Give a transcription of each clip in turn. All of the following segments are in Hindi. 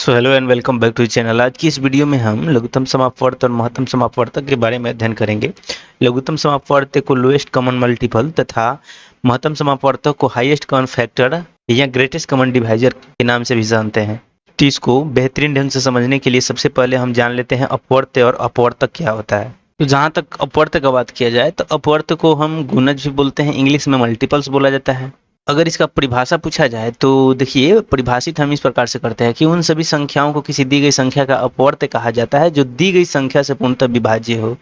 So hello and welcome back to channel. आज की इस वीडियो में हम लघुत्तम समापवर्त और महत्तम समापवर्तक के बारे में अध्ययन करेंगे। लघुत्तम समापवर्तक को लोएस्ट कॉमन मल्टीपल तथा महत्तम समापवर्तक को हाईएस्ट कॉमन फैक्टर या ग्रेटेस्ट कॉमन डिवाइजर के नाम से भी जानते हैं। तो इसको बेहतरीन ढंग से समझने के लिए सबसे पहले हम जान लेते हैं अपवर्त्य और अपवर्तक क्या होता है। तो जहाँ तक अपवर्त्य का बात किया जाए तो अपवर्त्य को हम गुणज भी बोलते हैं, इंग्लिश में मल्टीपल्स बोला जाता है। अगर इसका परिभाषा पूछा जाए तो देखिए, परिभाषित हम इस प्रकार से करते हैं कि उन सभी संख्याओं को किसी दी गई संख्या का अपवर्त्य कहा जाता है जो दी गई संख्या से पूर्णतः विभाज्य हो।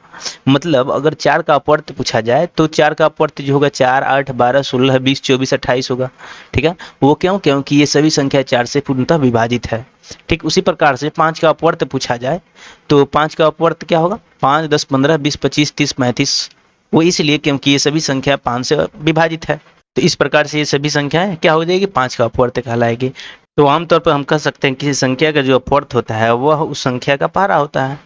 मतलब अगर 4 का अपवर्त्य पूछा जाए तो 4 का अपवर्त्य जो होगा 4, 8, 12, 16, 20, 24, 28 होगा। ठीक है, वो क्यों? क्योंकि ये सभी संख्या 4 से पूर्णतः विभाजित है। ठीक उसी प्रकार से 5 का अपवर्त्य पूछा जाए तो 5 का अपवर्त्य क्या होगा? 5, 10, 15, 20, 25, 30, 35। वो इसलिए क्योंकि ये सभी संख्या 5 से विभाजित है। तो इस प्रकार से ये सभी संख्याएं क्या हो जाएगी? 5 का अपवर्त्य कहलाएगी। तो आमतौर पर हम कह सकते हैं किसी संख्या का जो अपवर्त्य होता है वह उस संख्या का पारा होता है,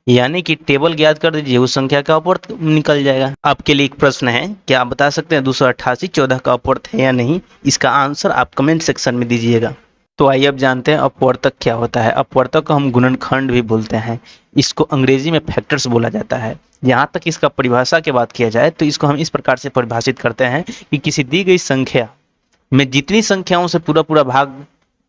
यानी कि टेबल ज्ञात कर दीजिए, उस संख्या का अपवर्त्य निकल जाएगा। आपके लिए एक प्रश्न है, क्या आप बता सकते हैं 288 14 का अपवर्त्य है या नहीं? इसका आंसर आप कमेंट सेक्शन में दीजिएगा। तो आइए अब जानते हैं अपवर्तक क्या होता है। अपवर्तक को हम गुणनखंड भी बोलते हैं, इसको अंग्रेजी में फैक्टर्स बोला जाता है। यहाँ तक इसका परिभाषा की बात किया जाए तो इसको हम इस प्रकार से परिभाषित करते हैं कि किसी दी गई संख्या में जितनी संख्याओं से पूरा पूरा भाग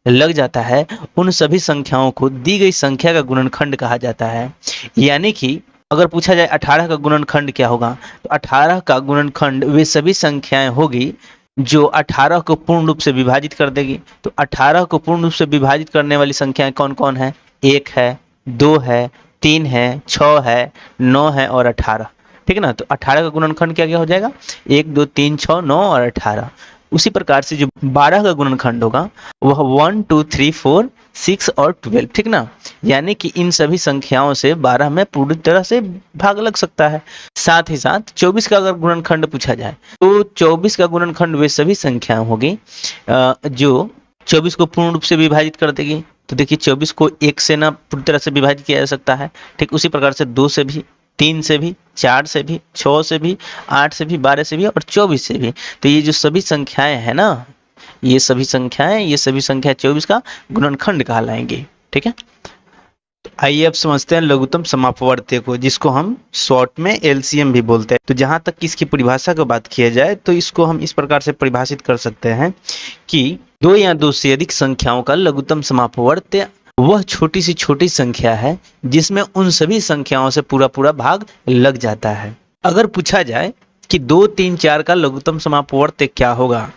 लग जाता है उन सभी संख्याओं को दी गई संख्या का गुणनखंड कहा जाता है। यानी कि अगर पूछा जाए 18 का गुणनखंड क्या होगा, तो 18 का गुणनखंड वे सभी संख्याएं होगी जो 18 को पूर्ण रूप से विभाजित कर देगी। तो 18 को पूर्ण रूप से विभाजित करने वाली संख्याएं कौन कौन है? 1 है, 2 है, 3 है, 6 है, 9 है और 18। ठीक है ना, तो 18 का गुणनखंड क्या क्या हो जाएगा? 1, 2, 3, 6, 9 और 18। उसी प्रकार से जो 12 का गुणनखंड होगा वह 1, 2, 3, 4, 6 और 12। ठीक ना, यानी कि इन सभी संख्याओं से 12 में पूरी तरह से भाग लग सकता है। साथ ही साथ 24 का अगर गुणनखंड पूछा जाए तो 24 का गुणनखंड वे सभी संख्याएं होगी जो 24 को पूर्ण रूप से विभाजित कर देगी। तो देखिए, 24 को 1 से ना पूरी तरह से विभाजित किया जा सकता है। ठीक उसी प्रकार से 2 से भी, 3 से भी, 4 से भी, 6 से भी, 8 से भी, 12 से भी और 24 से भी। तो ये जो सभी संख्याएं हैं ना, ये सभी संख्याएं 24 का गुणनखंड कहलाएंगे। ठीक है, तो आइए अब समझते हैं लघुत्तम समापवर्त्य को, जिसको हम शॉर्ट में एलसीएम भी बोलते हैं। तो जहां तक इसकी परिभाषा की बात किया जाए तो इसको हम इस प्रकार से परिभाषित कर सकते हैं कि 2 या 2 से अधिक संख्याओं का लघुत्तम समापवर्त्य वह छोटी सी छोटी संख्या है जिसमें उन सभी संख्याओं से पूरा पूरा भाग लग जाता है। अगर पूछा जाए कि 2, 3, 4 का लघुत्तम समापवर्त्य क्या होगा,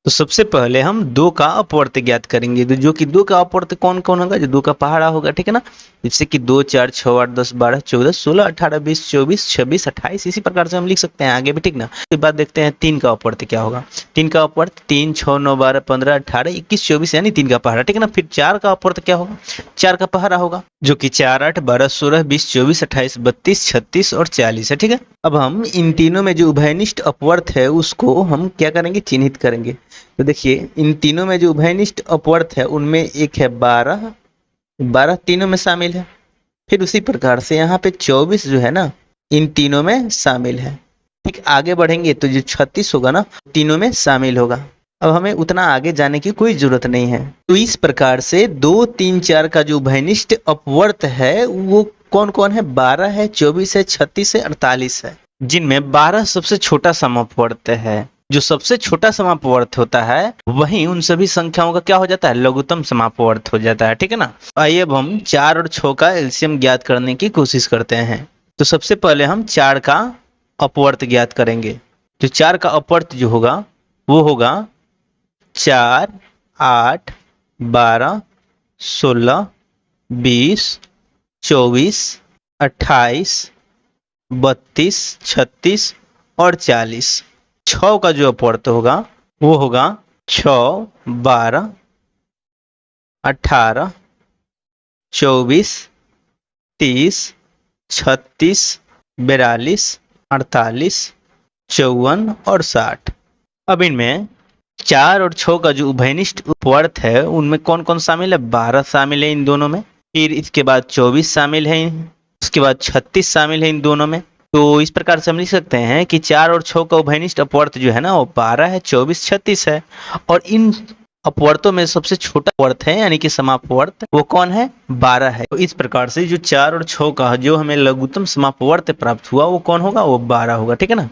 तो सबसे पहले हम 2 का अपवर्त्य ज्ञात करेंगे। तो जो कि 2 का अपवर्त्य कौन कौन होगा? जो 2 का पहाड़ा होगा। ठीक है ना, जैसे कि 2, 4, 6, 8, 10, 12, 14, 16, 18, 20, 24, 26, 28। इसी प्रकार से हम लिख सकते हैं आगे भी। ठीक ना, उसके बाद देखते हैं 3 का अपवर्त्य क्या होगा। 3 का अपवर्त्य 3, 6, 9, 12, 15, 18, 21, 24 यानी 3 का पहाड़ा। ठीक है ना, फिर 4 का अपवर्त्य क्या होगा? 4 का पहाड़ा होगा जो कि 4, 8, 12, 16, 20, 24, 28, 32, 36 और 40 है। ठीक है, अब हम इन तीनों में जो उभयनिष्ठ अपवर्त्य है उसको हम क्या करेंगे? चिन्हित करेंगे। तो देखिए, इन तीनों में जो उभयनिष्ठ अपवर्त्य है उनमें एक है 12, 12 तीनों में शामिल है। फिर उसी प्रकार से यहाँ पे 24 जो है ना, इन तीनों में शामिल है। ठीक, आगे बढ़ेंगे तो जो 36 होगा ना, तीनों में शामिल होगा। अब हमें उतना आगे जाने की कोई जरूरत नहीं है। तो इस प्रकार से 2, 3, 4 का जो उभयनिष्ठ अपवर्त्य है वो कौन कौन है? 12 है, 24 है, 36 है, 48 है, जिनमें 12 सबसे छोटा समापवर्त्य है। जो सबसे छोटा समापवर्त्य होता है वही उन सभी संख्याओं का क्या हो जाता है? लघुत्तम समापवर्त्य हो जाता है। ठीक है ना, आइए अब हम 4 और 6 का एलसीएम ज्ञात करने की कोशिश करते हैं। तो सबसे पहले हम 4 का अपवर्त्य ज्ञात करेंगे। तो 4 का अपवर्त्य जो होगा वो होगा 4, 8, 12, 16, 20, 24, 28, 32, 36 और 40। 6 का जो अपवर्त्य होगा वो होगा 6, 12, 18, 24, 30, 36, 42, 48, 54 और 60। अब इनमें 4 और 6 का जो उभयनिष्ठ अपवर्त्य है उनमें कौन कौन शामिल है? 12 शामिल है इन दोनों में, फिर इसके बाद 24 शामिल है, उसके बाद 36 शामिल है इन दोनों में। तो इस प्रकार से हम लिख सकते हैं कि 4 और 6 का उभयनिष्ठ अपवर्त्य जो है ना वो 12 है, 24, 36 है। और इन अपवर्तों में सबसे छोटा वर्त है यानी कि समापवर्त वो कौन है? 12 है। तो इस प्रकार से जो 4 और 6 का जो हमें लघुत्तम समापवर्त प्राप्त हुआ वो कौन होगा? वो 12 होगा, ठीक है ना।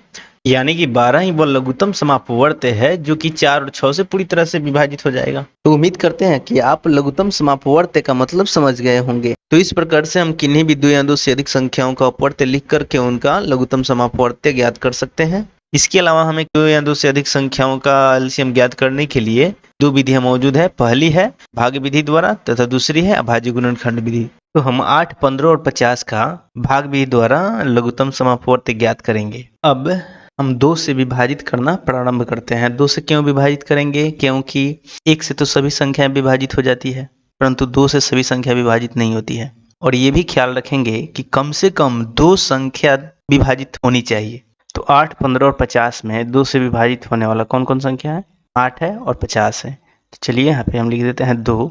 यानी कि 12 ही वो लघुत्तम समापवर्त है जो कि 4 और 6 से पूरी तरह से विभाजित हो जाएगा। तो उम्मीद करते हैं कि आप लघुत्तम समापवर्त का मतलब समझ गए होंगे। तो इस प्रकार से हम किन्हीं भी 2 या 2 से अधिक संख्याओं का अपवर्त लिख करके उनका लघुत्तम समापवर्त ज्ञात कर सकते हैं। इसके अलावा हमें 2 या 2 से अधिक संख्याओं का एलसीएम ज्ञात करने के लिए 2 विधियां मौजूद है। पहली है भाग विधि द्वारा तथा दूसरी है अभाज्य गुणनखंड विधि। तो हम 8, 15 और 50 का भाग विधि द्वारा लघुत्तम समापवर्त ज्ञात करेंगे। अब हम 2 से विभाजित करना प्रारंभ करते हैं। 2 से क्यों विभाजित करेंगे? क्योंकि 1 से तो सभी संख्याएं विभाजित हो जाती है, परंतु 2 से सभी संख्या विभाजित नहीं होती है। और ये भी ख्याल रखेंगे कि कम से कम 2 संख्या विभाजित होनी चाहिए। तो 8, 15 और 50 में 2 से विभाजित होने वाला कौन कौन संख्या है? 8 है और 50 है। तो चलिए यहाँ पे हम लिख देते हैं 2,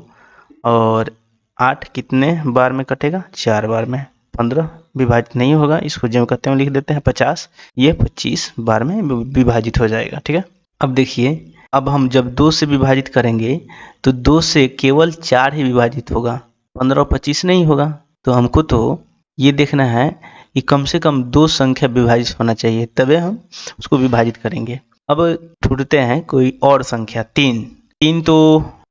और 8 कितने बार में कटेगा? 4 बार में। 15 विभाजित नहीं होगा, इसको जो कहते हैं लिख देते हैं 50, ये 25 बार में विभाजित हो जाएगा, ठीक है। अब देखिए, अब हम जब 2 से विभाजित करेंगे तो 2 से केवल 4 ही विभाजित होगा, 15 और 25 नहीं होगा। तो हमको तो ये देखना है कि कम से कम 2 संख्या विभाजित होना चाहिए, तभी हम उसको विभाजित करेंगे। अब ढूंढते हैं कोई और संख्या। 3 तो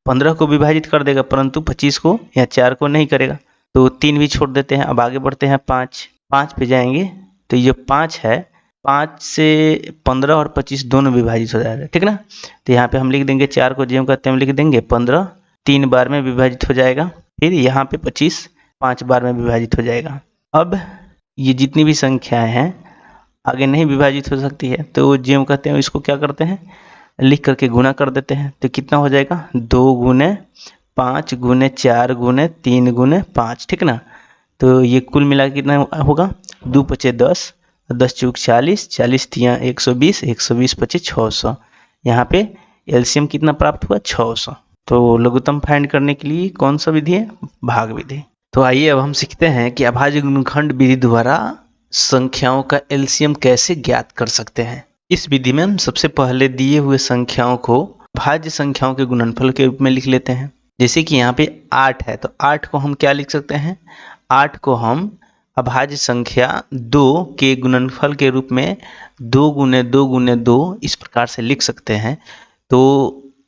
15 को विभाजित कर देगा, परंतु 25 को या 4 को नहीं करेगा, तो 3 भी छोड़ देते हैं। अब आगे बढ़ते हैं 5 पे जाएंगे तो ये 5 है, 5 से 15 और 25 दोनों विभाजित हो जाएगा, ठीक ना। तो यहाँ पे हम लिख देंगे 4 को जो कहते हैं लिख देंगे 15, 3 बार में विभाजित हो जाएगा। फिर यहाँ पे 25 5 बार में विभाजित हो जाएगा। अब ये जितनी भी संख्याएं हैं आगे नहीं विभाजित हो सकती है, तो जो कहते हैं इसको क्या करते हैं, लिख करके गुणा कर देते हैं। तो कितना हो जाएगा? 2 गुने 5 गुने 4 गुने 3 गुने 5, ठीक ना। तो ये कुल मिला के कितना होगा? 2 पचे 10, 10 चौक 40, 40 तिया 120, 120 पचे 600। यहाँ पे एलसीएम कितना प्राप्त हुआ? 600। तो लघुत्तम फाइंड करने के लिए कौन सा विधि है? भाग विधि। तो आइए अब हम सीखते हैं कि अभाज्य गुणनखंड विधि द्वारा संख्याओं का एलसीएम कैसे ज्ञात कर सकते हैं। इस विधि में हम सबसे पहले दिए हुए संख्याओं को भाज्य संख्याओं के गुणनफल के रूप में लिख लेते हैं। जैसे कि यहाँ पे 8 है, तो 8 को हम क्या लिख सकते हैं? 8 को हम अभाज्य संख्या 2 के गुणनफल के रूप में 2 गुने 2 गुने 2 इस प्रकार से लिख सकते हैं। तो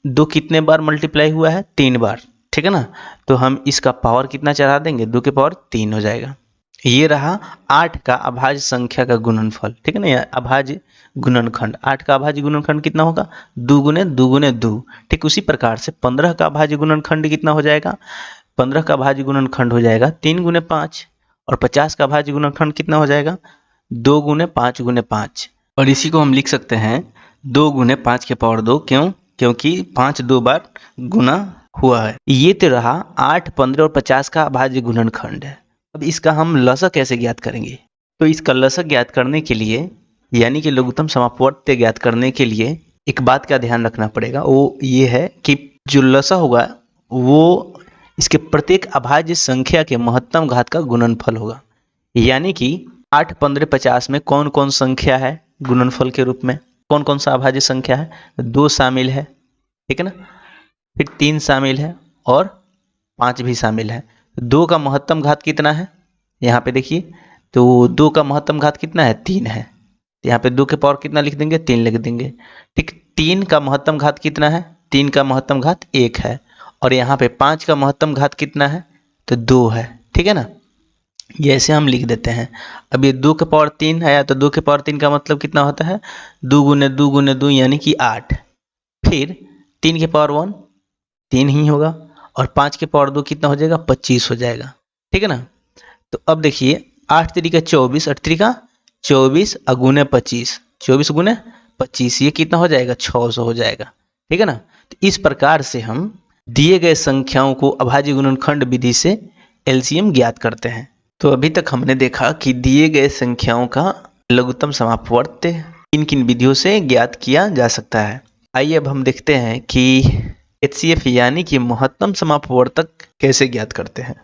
2 कितने बार मल्टीप्लाई हुआ है? 3 बार, ठीक है ना। तो हम इसका पावर कितना चढ़ा देंगे? 2 के पावर 3 हो जाएगा। ये रहा 8 का अभाज्य संख्या का गुणनफल, ठीक है ना, अभाज्य गुणनखंड। 8 का अभाज्य गुणनखंड कितना होगा? 2 गुने 2 गुने 2। ठीक उसी प्रकार से 15 का अभाज्य गुणनखंड कितना हो जाएगा? 15 का अभाज्य गुणनखंड हो जाएगा 3 गुने 5। और 50 का अभाज्य गुणनखंड कितना हो जाएगा? 2 गुने 5 गुने 5। और इसी को हम लिख सकते हैं 2 गुने 5 के पावर 2। क्यों? क्योंकि 5 2 बार गुना हुआ है। ये तो रहा 8, 15 और 50 का अभाज्य गुणनखंड है। अब इसका हम लसक कैसे ज्ञात करेंगे? तो इसका लसक ज्ञात करने के लिए यानी कि लघुत्तम समापवर्त ज्ञात करने के लिए एक बात का ध्यान रखना पड़ेगा, वो ये है कि जो लसा होगा वो इसके प्रत्येक अभाज्य संख्या के महत्तम घात का गुणनफल होगा। यानी कि 8, 15, 50 में कौन कौन संख्या है गुणनफल के रूप में? कौन कौन सा अभाज्य संख्या है? 2 शामिल है, ठीक है ना, फिर 3 शामिल है और 5 भी शामिल है। 2 का महत्तम घात कितना है? यहाँ पे देखिए, तो 2 का महत्तम घात कितना है? 3 है। तो यहाँ पे 2 के पावर कितना लिख देंगे? 3 लिख देंगे। ठीक, 3 का महत्तम घात कितना है? 3 का महत्तम घात 1 है। और यहाँ पे 5 का महत्तम घात कितना है? तो 2 है, ठीक है ना। ये ऐसे हम लिख देते हैं। अब ये 2 के पावर 3 आया, तो 2 के पावर 3 का मतलब कितना होता है? 2 गुने 2 गुने 2 यानी कि 8। फिर 3 के पावर 1 3 ही होगा, और 5 के पावर 2 कितना हो जाएगा? 25 हो जाएगा, ठीक है ना। तो अब देखिए 8 3 24, 8 3 24 गुने 25, 24 गुने 25, ये कितना हो जाएगा? 600 हो जाएगा, ठीक है ना। तो इस प्रकार से हम दिए गए संख्याओं को अभाज्य गुणनखंड विधि से एलसीएम ज्ञात करते हैं। तो अभी तक हमने देखा कि दिए गए संख्याओं का लघुत्तम समापवर्त किन किन विधियों से ज्ञात किया जा सकता है। आइए अब हम देखते हैं कि एचसीएफ यानी कि महत्तम समापवर्तक कैसे ज्ञात करते हैं।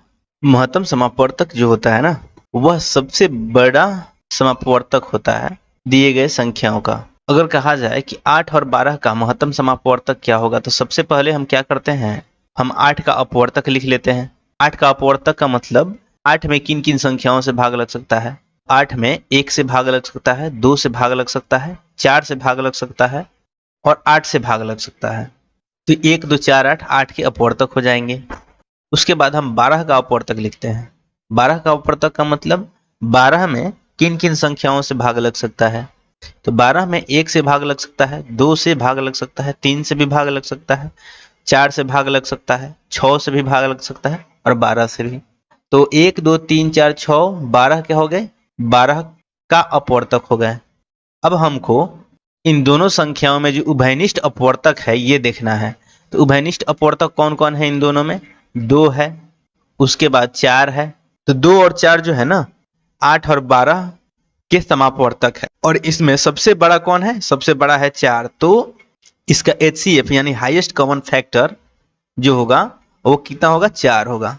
महत्तम समापवर्तक जो होता है ना, वह सबसे बड़ा समापवर्तक होता है दिए गए संख्याओं का, अगर कहा जाए कि 8 और 12 का महत्तम समापवर्तक क्या होगा, तो सबसे पहले हम क्या करते हैं, हम 8 का अपवर्तक लिख लेते हैं। 8 का अपवर्तक का मतलब 8 में किन किन संख्याओं से भाग लग सकता है। 8 में 1 से भाग लग सकता है, 2 से भाग लग सकता है, 4 से भाग लग सकता है और 8 से भाग लग सकता है। तो 1 2 4 8 8 के अपवर्तक हो जाएंगे। उसके बाद हम 12 का अपवर्तक लिखते हैं। 12 का अपवर्तक का मतलब 12 में किन किन संख्याओं से भाग लग सकता है। तो 12 में 1 से भाग लग सकता है, 2 से भाग लग सकता है, 3 से भी भाग लग सकता है, 4 से भाग लग सकता है, 6 से भी भाग लग सकता है और 12 से भी। तो 1 2 3 4 6 12 क्या हो गए, 12 का अपवर्तक हो गए। अब हमको इन दोनों संख्याओं में जो उभयनिष्ठ अपवर्तक है ये देखना है। तो उभयनिष्ठ अपवर्तक कौन कौन है इन दोनों में, 2 है, उसके बाद 4 है। तो 2 और 4 जो है ना 8 और 12 के समापवर्तक है। और इसमें सबसे बड़ा कौन है, सबसे बड़ा है 4। तो इसका HCF यानी हाईएस्ट कॉमन फैक्टर जो होगा वो कितना होगा, 4 होगा।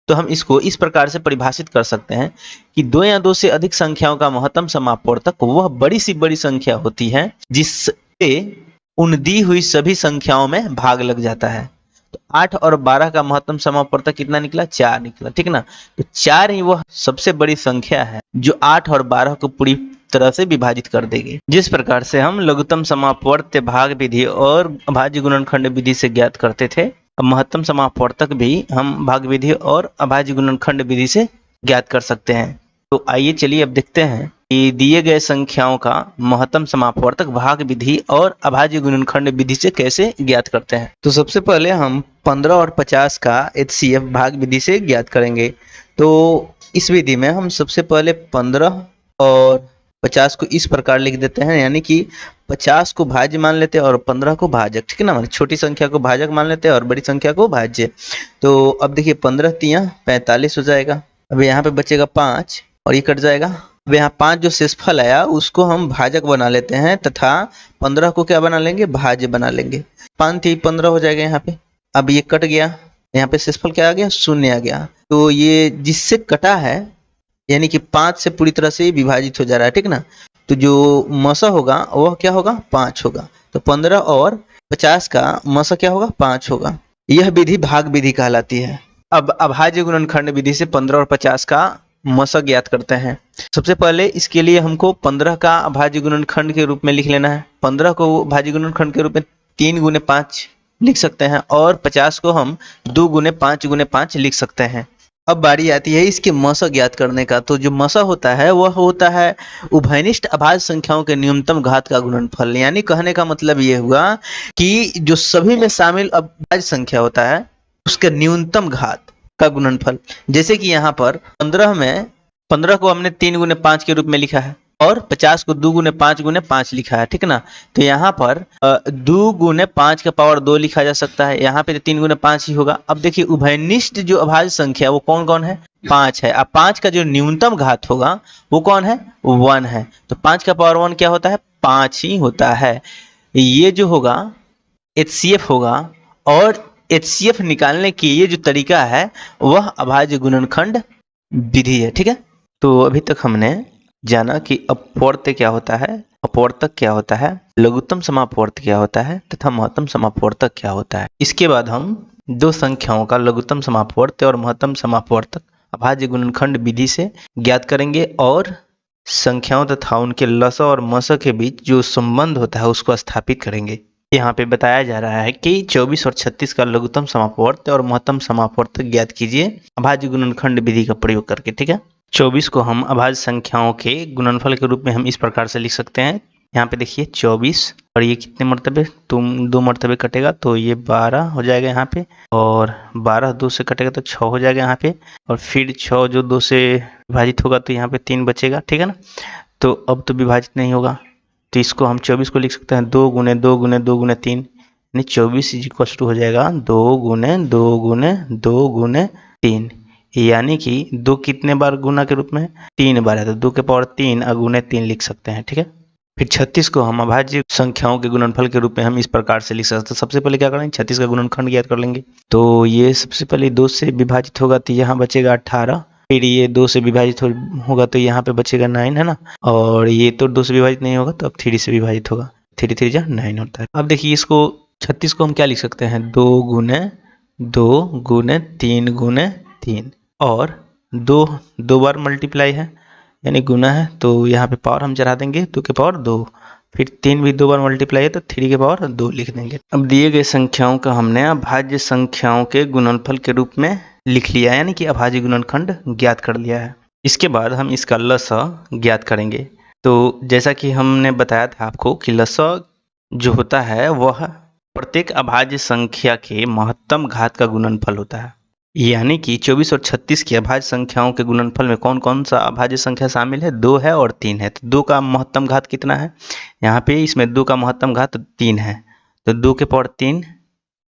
तो हम इसको इस प्रकार से परिभाषित कर सकते हैं कि 2 या 2 से अधिक संख्याओं का महत्तम समापवर्तक वह बड़ी सी बड़ी संख्या होती है जिससे उन दी हुई सभी संख्याओं में भाग लग जाता है। तो 8 और 12 का महत्तम समापवर्तक कितना निकला, 4 निकला, ठीक ना। तो 4 ही वह सबसे बड़ी संख्या है जो 8 और 12 को पूरी तरह से विभाजित कर देगी। जिस प्रकार से हम लघुत्तम समापवर्त्य भाग विधि और अभाज्य गुणनखंड विधि से ज्ञात करते थे, अब महत्तम समापवर्तक भी हम भाग विधि और अभाज्य गुणनखंड विधि से ज्ञात कर सकते हैं। तो आइए चलिए अब देखते हैं कि दिए गए संख्याओं का महत्तम समापवर्तक भाग विधि और अभाज्य गुणनखंड विधि से कैसे ज्ञात करते हैं। तो सबसे पहले हम 15 और 50 का HCF भाग विधि से ज्ञात करेंगे। तो इस विधि में हम सबसे पहले 15 और 50 को इस प्रकार लिख देते हैं, यानी कि 50 को भाज्य मान लेते हैं और 15 को भाजक, ठीक है ना। छोटी संख्या को भाजक मान लेते हैं और बड़ी संख्या को भाज्य। तो अब देखिए 15 तिया 45 हो जाएगा। अब यहाँ पे बचेगा 5 और ये कट जाएगा। अब यहाँ 5 जो शेषफल आया उसको हम भाजक बना लेते हैं तथा 15 को क्या बना लेंगे, भाज्य बना लेंगे। 5 थी 15 हो जाएगा यहाँ पे। अब ये कट गया, यहाँ पे शेषफल क्या आ गया, 0 आ गया। तो ये जिससे कटा है यानी कि 5 से पूरी तरह से विभाजित हो जा रहा है, ठीक ना। तो जो मसा होगा वह क्या होगा, 5 होगा। तो 15 और 50 का मसा क्या होगा, 5 होगा। यह विधि भाग विधि कहलाती है। अब अभाज्य गुणनखंड विधि से 15 और 50 का मसा ज्ञात करते हैं। सबसे पहले इसके लिए हमको 15 का अभाज्य गुणनखंड के रूप में लिख लेना है। 15 को भाज्य गुणनखंड के रूप में 3 गुने 5 लिख सकते हैं और 50 को हम 2 गुने 5 लिख सकते हैं। अब बारी आती है इसके मसा ज्ञात करने का। तो जो मसा होता है वह होता है उभयनिष्ठ अभाज्य संख्याओं के न्यूनतम घात का गुणनफल। यानी कहने का मतलब ये हुआ कि जो सभी में शामिल अभाज्य संख्या होता है उसके न्यूनतम घात का गुणनफल। जैसे कि यहाँ पर 15 को हमने 3 गुने 5 के रूप में लिखा है और 50 को 2 गुने 5 लिखा है, ठीक ना। तो यहाँ पर 2 गुने 5 का पावर 2 लिखा जा सकता है। यहाँ पे 3 गुने 5 ही होगा। अब देखिए उभयनिष्ठ जो अभाज्य संख्या वो कौन कौन है, 5 है। अब 5 का जो न्यूनतम घात होगा वो कौन है, 1 है। तो 5 का पावर 1 क्या होता है, 5 ही होता है। ये जो होगा HCF होगा और HCF निकालने की ये जो तरीका है वह अभाज्य गुणनखंड विधि है, ठीक है। तो अभी तक हमने जाना कि अपवर्त्य क्या होता है, अपवर्तक क्या होता है, लघुत्तम समापवर्त्य क्या होता है तथा महत्तम समापवर्तक क्या होता है। इसके बाद हम दो संख्याओं का लघुत्तम समापवर्त्य और महत्तम समापवर्तक अभाज्य गुणनखंड विधि से ज्ञात करेंगे और संख्याओं तथा उनके लसा और मसा के बीच जो संबंध होता है उसको स्थापित करेंगे। यहाँ पे बताया जा रहा है कि 24 और 36 का लघुत्तम समापवर्त्य और महत्तम समापवर्तक ज्ञात कीजिए अभाज्य गुणनखंड विधि का प्रयोग करके, ठीक है। 24 को हम अभाज्य संख्याओं के गुणनफल के रूप में हम इस प्रकार से लिख सकते हैं। यहाँ पे देखिए 24 और ये कितने मरतबे, तुम 2 मरतबे कटेगा तो ये 12 हो जाएगा यहाँ पे, और 12 2 से कटेगा तो 6 हो जाएगा यहाँ पे, और फिर 6 जो 2 से विभाजित होगा तो यहाँ पे 3 बचेगा, ठीक है ना। तो अब तो विभाजित नहीं होगा तो इसको हम 24 को लिख सकते हैं 2 गुने 2 गुने 2 गुने 3, यानी 24 इक्वल टू हो जाएगा 2 गुने 2 गुने 2 गुने 3, यानी कि 2 कितने बार गुना के रूप में, 3 बार है। तो 2 के पावर 3 गुने 3 लिख सकते हैं, ठीक है। फिर 36 को हम अभाज्य संख्याओं के गुणनफल के रूप में हम इस प्रकार से लिख सकते हैं। सबसे पहले क्या करेंगे, 36 का गुणनखंड ज्ञात कर लेंगे। तो ये सबसे पहले 2 से विभाजित होगा तो यहाँ बचेगा 18 फिर ये 2 से विभाजित होगा तो यहाँ पे बचेगा 9 है ना, और ये तो 2 से विभाजित नहीं होगा तो अब 3 से विभाजित होगा, 3 3 जा 9 होता है। अब देखिए इसको 36 को हम क्या लिख सकते हैं, 2 गुने 2 गुने 3 गुने 3, और 2 बार मल्टीप्लाई है यानी गुना है, तो यहाँ पे पावर हम चढ़ा देंगे 2 के पावर 2, फिर 3 भी 2 बार मल्टीप्लाई है तो 3 के पावर 2 लिख देंगे। अब दिए गए संख्याओं का हमने अभाज्य संख्याओं के गुणनफल के रूप में लिख लिया, यानी कि अभाज्य गुणनखंड ज्ञात कर लिया है। इसके बाद हम इसका लसा ज्ञात करेंगे। तो जैसा कि हमने बताया था आपको कि लसा जो होता है वह प्रत्येक अभाज्य संख्या के महत्तम घात का गुणनफल होता है, यानी कि 24 और 36 की अभाज्य संख्याओं के गुणनफल में कौन कौन सा अभाज्य संख्या शामिल है, 2 है और 3 है। तो 2 का महत्तम घात कितना है, यहाँ पे इसमें 2 का महत्तम घात 3 है, तो 2 के पावर 3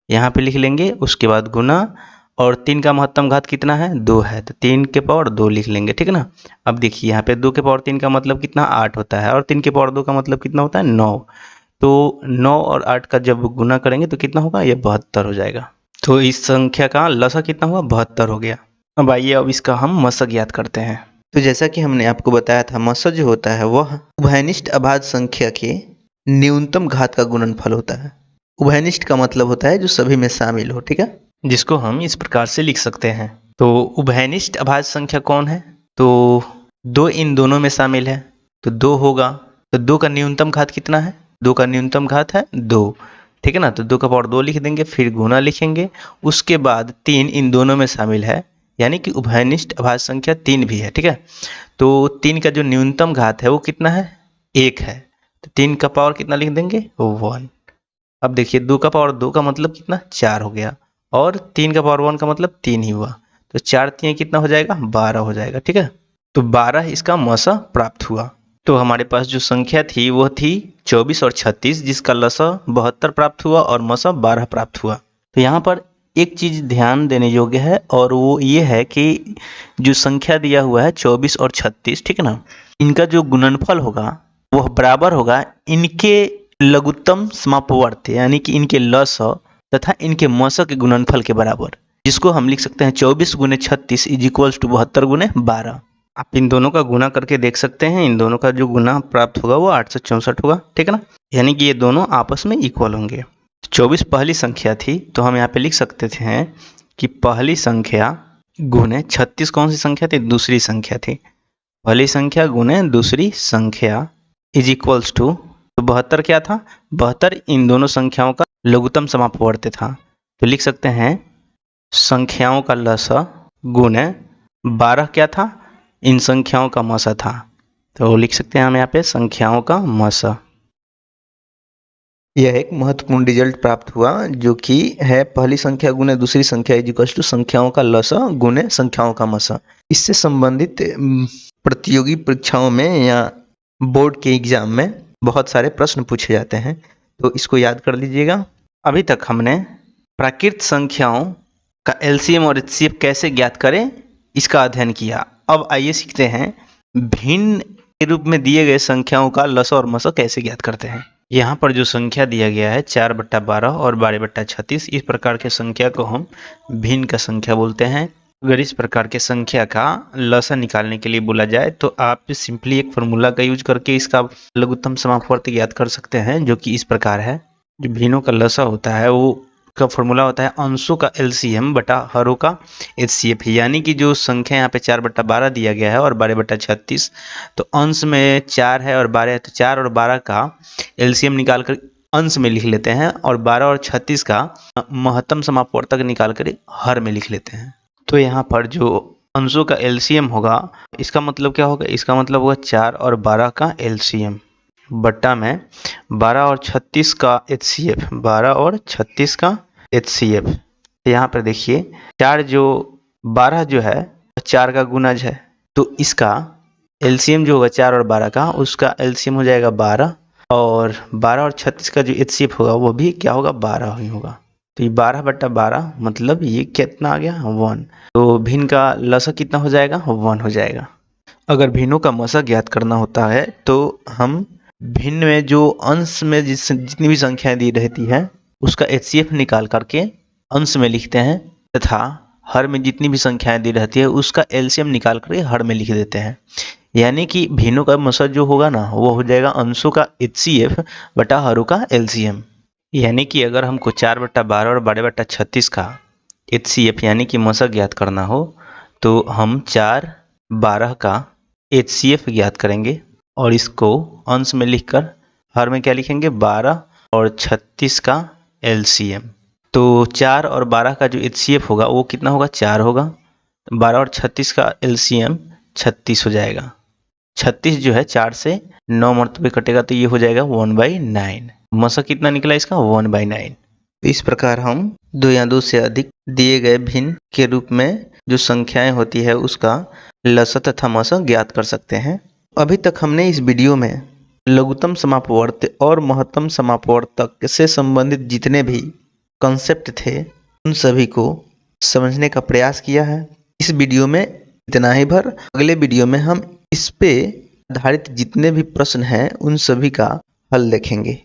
यहाँ पे लिख लेंगे, उसके बाद गुना, और 3 का महत्तम घात कितना है, 2 है, तो 3 के पावर 2 लिख लेंगे, ठीक है ना। अब देखिए यहाँ पे 2 के पावर 3 का मतलब कितना 8 होता है, और 3 के पावर 2 का मतलब कितना होता है 9, तो 9 और 8 का जब गुना करेंगे तो कितना होगा, ये 72 हो जाएगा। तो इस संख्या का लसा कितना हुआ, 72 हो गया। अब आइए अब इसका हम मसा ज्ञात करते हैं। तो जैसा कि हमने आपको बताया था, मसा जो होता है वह उभयनिष्ठ अभाज्य संख्या के न्यूनतम घात का गुणनफल होता है। उभयनिष्ठ का मतलब होता है जो सभी में शामिल हो, ठीक है, जिसको हम इस प्रकार से लिख सकते हैं। तो उभयनिष्ठ अभाज्य संख्या कौन है, तो 2 इन दोनों में शामिल है, तो 2 होगा। तो 2 का न्यूनतम घात कितना है, 2 का न्यूनतम घात है 2, ठीक है ना, तो 2 का पावर 2 लिख देंगे, फिर गुना लिखेंगे, उसके बाद 3 इन दोनों में शामिल है, यानी कि उभयनिष्ठ अभाज्य संख्या 3 भी है, ठीक है। तो 3 का जो न्यूनतम घात है वो कितना है, 1 है, तो 3 का पावर कितना लिख देंगे 1। अब देखिए 2 का पावर 2 का मतलब कितना 4 हो गया, और 3 का पावर 1 का मतलब 3 ही हुआ, तो 4 3 कितना हो जाएगा 12 हो जाएगा, ठीक है। तो 12 इसका मसा प्राप्त हुआ। तो हमारे पास जो संख्या थी वो थी 24 और 36, जिसका लसा 72 प्राप्त हुआ और मसा 12 प्राप्त हुआ। तो यहाँ पर एक चीज ध्यान देने योग्य है, और वो ये है कि जो संख्या दिया हुआ है 24 और 36, ठीक है ना, इनका जो गुणनफल होगा वह बराबर होगा इनके लघुत्तम समापवर्त, यानी कि इनके लसा तथा इनके मसा के गुणनफल के बराबर, जिसको हम लिख सकते हैं 24 गुने 36 इज इक्वल्स टू 72 गुने 12। आप इन दोनों का गुना करके देख सकते हैं, इन दोनों का जो गुना प्राप्त होगा वो 864 होगा, ठीक है ना, यानी कि ये दोनों आपस में इक्वल होंगे। 24 पहली संख्या थी, तो हम यहाँ पे लिख सकते थे कि पहली संख्या गुने 36 कौन सी संख्या थी, दूसरी संख्या थी, पहली संख्या गुने दूसरी संख्या इज इक्वल्स टू, तो 72 क्या था, 72 इन दोनों संख्याओं का लघुत्तम समापवर्त था, तो लिख सकते हैं संख्याओं का लसा गुने 12 क्या था, इन संख्याओं का मसा था, तो लिख सकते हैं हम यहाँ पे संख्याओं का मसा। यह एक महत्वपूर्ण रिजल्ट प्राप्त हुआ, जो कि है पहली संख्या गुने दूसरी संख्या इज इक्वल्स टू संख्याओं का लसा गुने संख्याओं का मसा। इससे संबंधित प्रतियोगी परीक्षाओं में या बोर्ड के एग्जाम में बहुत सारे प्रश्न पूछे जाते हैं, तो इसको याद कर लीजिएगा। अभी तक हमने प्राकृत संख्याओं का एलसीएम और एचसीएफ कैसे ज्ञात करें इसका अध्ययन किया। अब आइए सीखते हैं भिन्न के रूप में दिए गए संख्याओं का लसा और मसा कैसे ज्ञात करते हैं। यहाँ पर जो संख्या दिया गया है 4/12 और 12/36, इस प्रकार के संख्या को हम भिन्न का संख्या बोलते हैं। अगर इस प्रकार के संख्या का लसा निकालने के लिए बोला जाए तो आप सिंपली एक फार्मूला का यूज करके इसका लघुत्तम समापवर्त ज्ञात कर सकते हैं, जो कि इस प्रकार है। जो भिन्नों का लसा होता है वो का फॉर्मूला होता है अंशों का एलसीएम बटा हरों का एचसीएफ, यानी कि जो संख्या यहाँ पे 4/12 दिया गया है और 12/36, तो अंश में 4 है और 12 है, तो 4 और 12 का एलसीएम निकाल कर अंश में लिख लेते हैं, और 12 और 36 का महत्तम समापवर्तक निकाल कर हर में लिख लेते हैं। तो यहाँ पर जो अंशों का एलसीएम होगा, इसका मतलब क्या होगा, इसका मतलब होगा 4 और 12 का एलसीएम बट्टा में 12 और 36 का एचसीएफ, 12 और 36 का एचसीएफ। यहाँ पर देखिए 4 जो 12 जो है 4 का गुणज है, तो इसका एलसीएम जो होगा 4 और 12 का, उसका एलसीएम हो जाएगा 12, और 12 और 36 का जो एचसीएफ होगा वो भी क्या होगा 12 ही होगा। तो ये 12/12 मतलब ये कितना आ गया 1, तो भिन्न का लसा कितना हो जाएगा 1 हो जाएगा। अगर भिन्नों का मसा ज्ञात करना होता है तो हम भिन्न में जो अंश में जितनी भी संख्याएं दी रहती है उसका एचसीएफ निकाल करके अंश में लिखते हैं, तथा हर में जितनी भी संख्याएं दी रहती है उसका एलसीएम निकाल कर हर में लिख देते हैं। यानी कि भिन्नों का मसद जो होगा ना वो हो जाएगा अंशों का HCF बटा हरों का LCM। यानी कि अगर हमको 4/12 और 12/36 का HCF यानी कि मसक ज्ञात करना हो तो हम 4/12 का HCF ज्ञात करेंगे और इसको अंश में लिखकर हर में क्या लिखेंगे 12 और 36 का LCM। तो 4 और 12 का जो HCF होगा वो कितना होगा 4 होगा, 12 और 36 का LCM 36 हो जाएगा। 36 जो है 4 से 9 मरतबे कटेगा तो ये हो जाएगा 1/9। मसक कितना निकला इसका 1/9। इस प्रकार हम 2 या 2 से अधिक दिए गए भिन्न के रूप में जो संख्याएं होती है उसका लसक तथा मसक ज्ञात कर सकते हैं। अभी तक हमने इस वीडियो में लघुत्तम समापवर्त और महत्तम समापवर्तक से संबंधित जितने भी कॉन्सेप्ट थे उन सभी को समझने का प्रयास किया है। इस वीडियो में इतना ही भर। अगले वीडियो में हम इस पे आधारित जितने भी प्रश्न हैं उन सभी का हल देखेंगे।